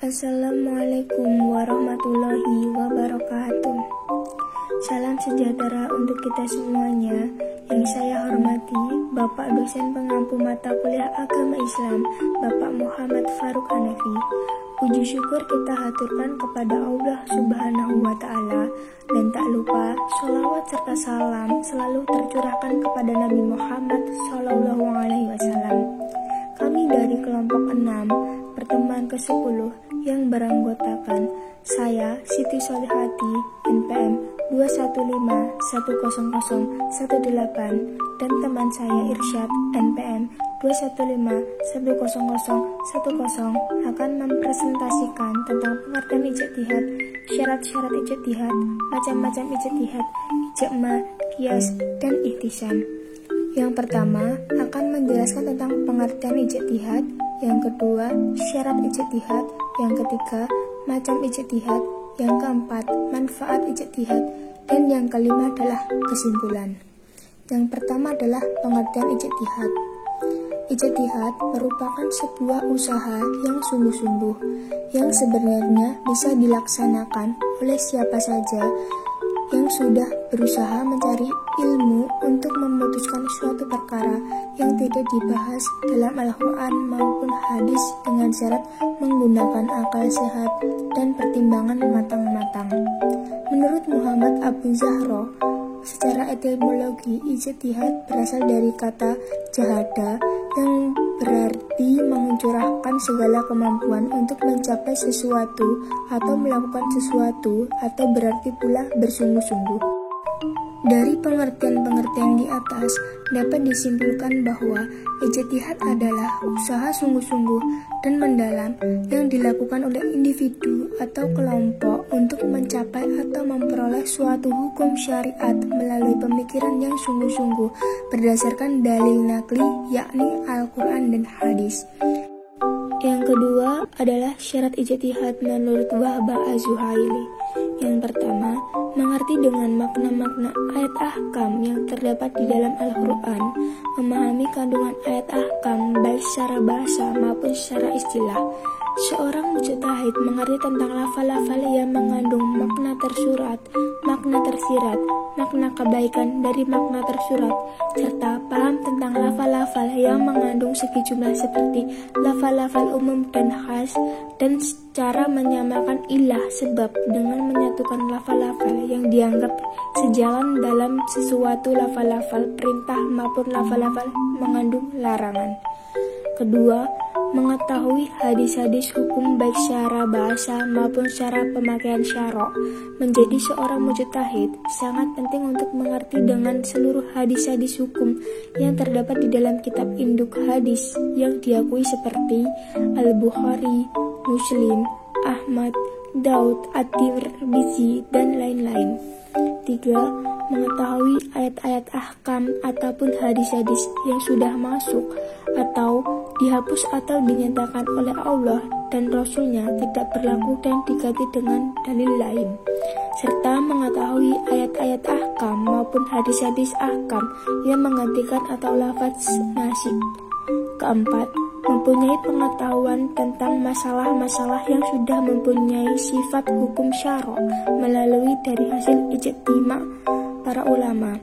Assalamualaikum warahmatullahi wabarakatuh. Salam sejahtera untuk kita semuanya. Yang saya hormati Bapak dosen pengampu mata kuliah agama Islam, Bapak Muhammad Faruk Hanafi. Puji syukur kita haturkan kepada Allah Subhanahu wa Ta'ala, dan tak lupa sholawat serta salam selalu tercurahkan kepada Nabi Muhammad Sallallahu Alaihi Wasallam. Kami dari kelompok 6 pertemuan ke-10 yang beranggotakan saya Siti Solihati NPM 215100018 dan teman saya Irsyad NPM 215100010 akan mempresentasikan tentang pengertian ijtihad, syarat-syarat ijtihad, macam-macam ijtihad, ijma, qiyas, dan ihtisam. Yang pertama akan menjelaskan tentang pengertian ijtihad, yang kedua syarat ijtihad, yang ketiga macam ijtihad, yang keempat manfaat ijtihad, dan yang kelima adalah kesimpulan. Yang pertama adalah pengertian ijtihad. Ijtihad merupakan sebuah usaha yang sungguh-sungguh yang sebenarnya bisa dilaksanakan oleh siapa saja yang sudah berusaha mencari ilmu untuk memutuskan suatu perkara yang tidak dibahas dalam Al-Quran maupun hadis dengan syarat menggunakan akal sehat dan pertimbangan matang-matang. Menurut Muhammad Abu Zahra, secara etimologi ijtihad berasal dari kata jahada yang berarti mencurahkan segala kemampuan untuk mencapai sesuatu atau melakukan sesuatu, atau berarti pula bersungguh-sungguh. Dari pengertian-pengertian di atas dapat disimpulkan bahwa ijtihad adalah usaha sungguh-sungguh dan mendalam yang dilakukan oleh individu atau kelompok untuk mencapai atau memperoleh suatu hukum syariat melalui pemikiran yang sungguh-sungguh berdasarkan dalil nakli, yakni Al-Quran dan hadis. Yang kedua adalah syarat ijtihad menurut Wahb Az-Zuhaili. Yang pertama, mengerti dengan makna-makna ayat ahkam yang terdapat di dalam Al-Quran, memahami kandungan ayat ahkam baik secara bahasa maupun secara istilah. Seorang mujtahid mengerti tentang lafal-lafal yang mengandung makna tersurat, makna tersirat, makna kebaikan dari makna tersurat, serta paham tentang lafal-lafal yang mengandung segi jumlah seperti lafal-lafal umum dan khas, dan cara menyamakan ilah sebab dengan menyatukan lafal-lafal yang dianggap sejalan dalam sesuatu lafal-lafal perintah maupun lafal-lafal mengandung larangan. Kedua, mengetahui hadis-hadis hukum baik secara bahasa maupun secara pemakaian syarok. Menjadi seorang mujtahid sangat penting untuk mengerti dengan seluruh hadis-hadis hukum yang terdapat di dalam kitab induk hadis yang diakui seperti Al-Bukhari, Muslim, Ahmad, Daud, At-Tirmizi, dan lain-lain. 3. Mengetahui ayat-ayat ahkam ataupun hadis-hadis yang sudah masuk atau dihapus atau dinyatakan oleh Allah dan Rasulnya tidak berlaku dan diganti dengan dalil lain, serta mengetahui ayat-ayat ahkam maupun hadis-hadis ahkam yang menggantikan atau lafaz nasik. Keempat, mempunyai pengetahuan tentang masalah-masalah yang sudah mempunyai sifat hukum syarok melalui dari hasil ijtima para ulama.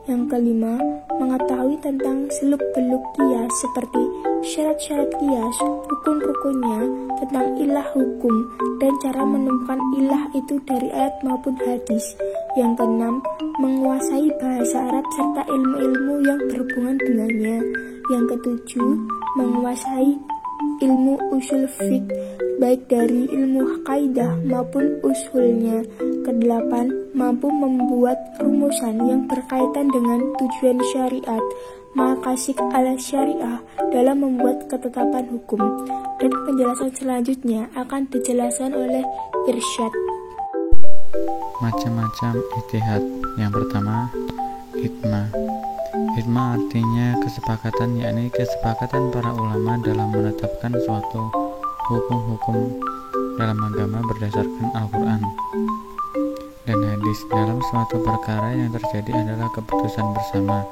Yang kelima, mengetahui tentang seluk-beluk qiyas seperti syarat-syarat qiyas, rukun-rukunnya, tentang ilah hukum, dan cara menemukan ilah itu dari ayat maupun hadis. Yang keenam, menguasai bahasa Arab serta ilmu-ilmu yang berhubungan dengannya. Yang ketujuh, menguasai ilmu usul fiqh baik dari ilmu kaidah maupun usulnya. Kedelapan, mampu membuat rumusan yang berkaitan dengan tujuan syariat, maqasid ala syariah dalam membuat ketetapan hukum. Dan penjelasan selanjutnya akan dijelaskan oleh Irsyad. Macam-macam ijtihad. Yang pertama, ijma. Ijma artinya kesepakatan, yakni kesepakatan para ulama dalam menetapkan suatu hukum-hukum dalam agama berdasarkan Al-Quran dan hadis. Dalam suatu perkara yang terjadi adalah keputusan bersama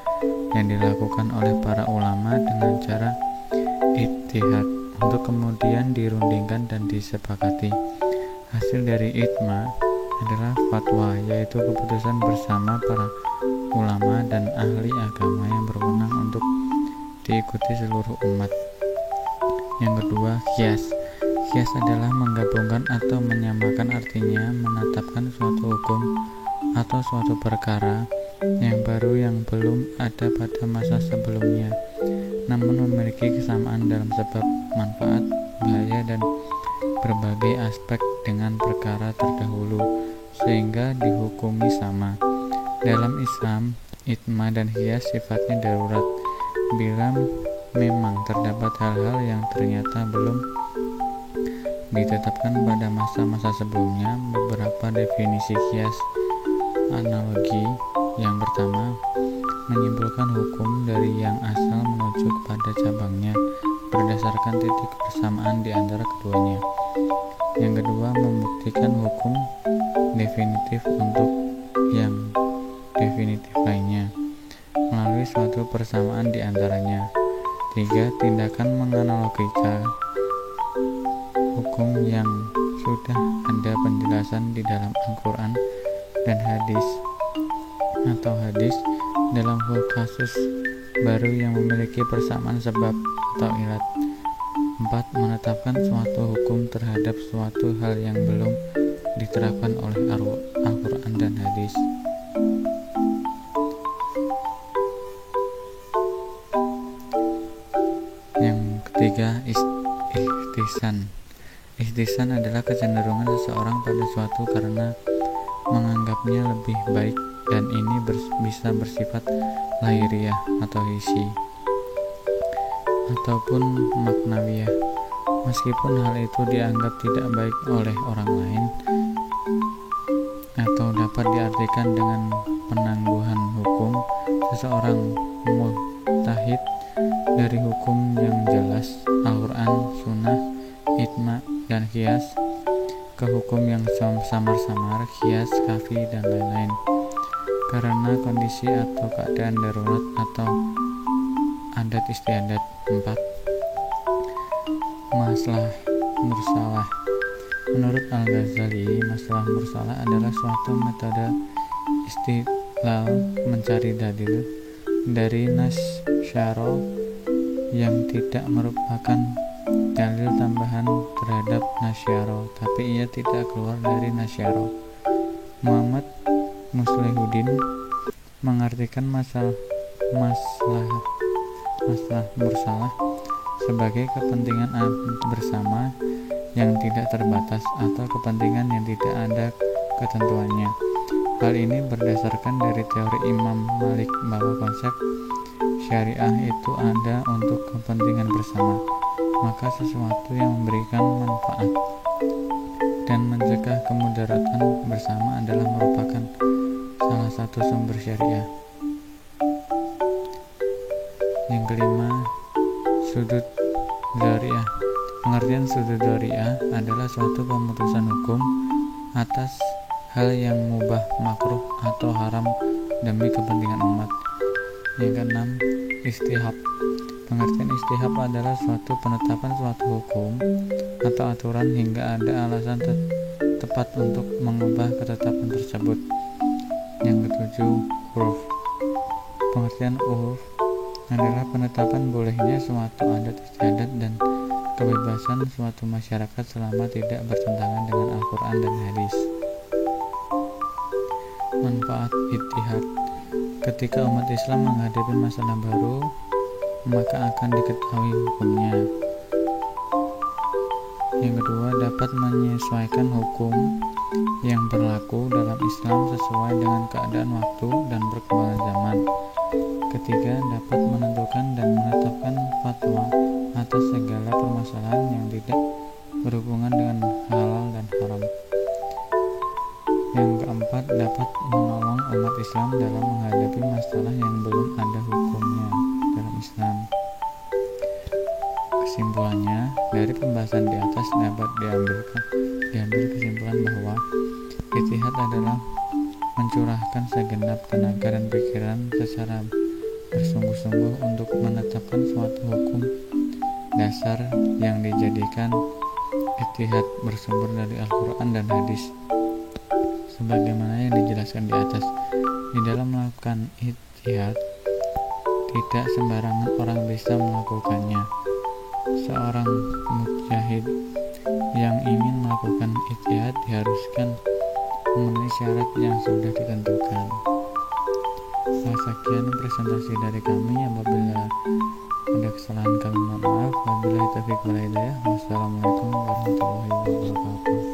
yang dilakukan oleh para ulama dengan cara ijtihad. untuk kemudian dirundingkan dan disepakati. Hasil dari ijma adalah fatwa, yaitu keputusan bersama para ulama dan ahli agama yang berwenang untuk diikuti seluruh umat. Yang kedua, qiyas. Qiyas adalah menggabungkan atau menyamakan, artinya menetapkan suatu hukum atau suatu perkara yang baru yang belum ada pada masa sebelumnya, namun memiliki kesamaan dalam sebab, manfaat, bahaya, dan berbagai aspek dengan perkara terdahulu, sehingga dihukumi sama. Dalam Islam, ijma dan qiyas sifatnya darurat. Bila memang terdapat hal-hal yang ternyata belum ditetapkan pada masa-masa sebelumnya, beberapa definisi qiyas analogi. Yang pertama, menyimpulkan hukum dari yang asal menuju kepada cabangnya berdasarkan titik persamaan di antara keduanya. Yang kedua, membuktikan hukum definitif untuk yang definitif lainnya melalui suatu persamaan di antaranya. Tiga, tindakan menganalogikan hukum yang sudah ada penjelasan di dalam Al-Quran dan hadis atau hadis dalam kasus baru yang memiliki persamaan sebab atau ilat. 4. Menetapkan suatu hukum terhadap suatu hal yang belum diterapkan oleh Al-Quran dan hadis. Yang ketiga, ihtisan. Ihtisan adalah kecenderungan seseorang pada suatu karena menganggapnya lebih baik, dan ini bisa bersifat lahiriah atau hissi ataupun maknawiyah. Meskipun hal itu dianggap tidak baik oleh orang lain atau dapat diartikan dengan penangguhan hukum, seseorang mujtahid dari hukum yang jelas Al-Quran, Sunnah, ijma, dan qiyas ke hukum yang samar-samar, qiyas, kafi, dan lain-lain, karena kondisi atau keadaan darurat atau adat istiadat. 4. Masalah mursalah. Menurut Al-Ghazali, masalah mursalah adalah suatu metode istidlal mencari dalil dari nas syara yang tidak merupakan dalil tambahan terhadap nas syara, tapi ia tidak keluar dari nas syara. Muhammad Muslihuddin mengartikan masalah mursalah sebagai kepentingan bersama yang tidak terbatas atau kepentingan yang tidak ada ketentuannya. Hal ini berdasarkan dari teori Imam Malik bahwa konsep syariah itu ada untuk kepentingan bersama, maka sesuatu yang memberikan manfaat dan mencegah kemudaratan bersama adalah merupakan salah satu sumber syariah. Yang kelima, sudud dzariyah. Pengertian sudud dzariyah adalah suatu pemutusan hukum atas hal yang mubah, makruh, atau haram demi kepentingan umat. Yang keenam, istihab. Pengertian istihab adalah suatu penetapan suatu hukum atau aturan hingga ada alasan tepat untuk mengubah ketetapan tersebut. Yang ketujuh, uruf. Pengertian uruf adalah penetapan bolehnya suatu adat istiadat dan kebebasan suatu masyarakat selama tidak bertentangan dengan Al-Quran dan hadis. Manfaat ijtihad. Ketika umat Islam menghadapi masalah baru, maka akan diketahui hukumnya. Yang kedua, dapat menyesuaikan hukum yang berlaku dalam Islam sesuai dengan keadaan waktu dan perkembangan zaman. Ketiga, dapat menentukan dan menetapkan fatwa atas segala permasalahan yang tidak berhubungan dengan halal dan haram. Yang keempat, dapat menolong umat Islam dalam menghadapi masalah yang belum ada hukumnya dalam Islam. Kesimpulannya, dari pembahasan di atas dapat diambil kesimpulan bahwa ijtihad adalah mencurahkan segenap tenaga dan pikiran secara bersungguh-sungguh untuk menetapkan suatu hukum dasar yang dijadikan ijtihad bersumber dari Al-Quran dan hadis. Sebagaimana yang dijelaskan di atas, di dalam melakukan ijtihad tidak sembarangan orang bisa melakukannya. Seorang mujtahid yang ingin melakukan ijtihad diharuskan memenuhi syarat yang sudah ditentukan. Sekian presentasi dari kami. Apabila ada kesalahan kami mohon maaf. Wabillahi taufiq wal hidayah. Wassalamualaikum warahmatullahi wabarakatuh.